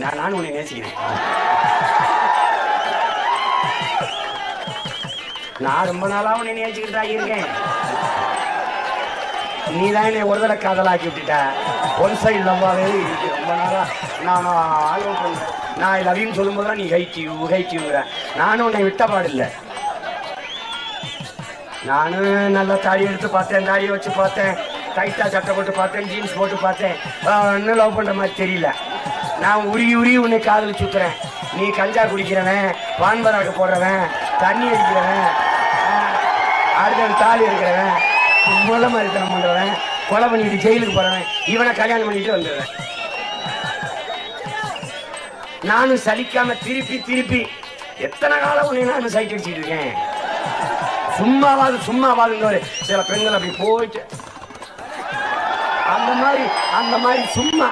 நானும் உன்னை நேசிக்கிறேன். நான் ரொம்ப நாளா உன்னை நேசிக்கிட்டு தான் இருக்கேன். நீ தான் என்னை ஒரு தடவை காதலாக்கி விட்டுட்ட. ஒன் சைடு லவ்வாவே இருக்கு ரொம்ப நாளா. நான் லவ்னு சொல்லும் போதுதான் நீ ஹைட்டியூங்கிற. நானும் உன்னை விட்ட பாடில்லை. நானும் நல்லா தாடி எடுத்து பார்த்தேன், தாடியை வச்சு பார்த்தேன், டைட்டா சட்டை போட்டு பார்த்தேன், ஜீன்ஸ் போட்டு பார்த்தேன். இன்னும் லவ் பண்ற மாதிரி தெரியல. நான் உருகி உன்னை காதல் சுத்துறேன். நீ கஞ்சா குடிக்கிறவன், பான்பராக போடுறவன், தண்ணி அடிக்கிறவன், அடுத்த தாலி இருக்கிறவன், முள்ள மாதிரி தனம் பண்றவன், கொலை பண்ணிட்டு ஜெயிலுக்கு போறவன், இவனை கல்யாணம் பண்ணிட்டு வந்துடுவேன். நானும் சலிக்காம திருப்பி எத்தனை காலம் உன்னை நானும் சைட் அடிச்சுட்டு இருக்கேன். சும்மாவாது சில பெண்கள் அப்படி போயிட்டு அந்த மாதிரி சும்மா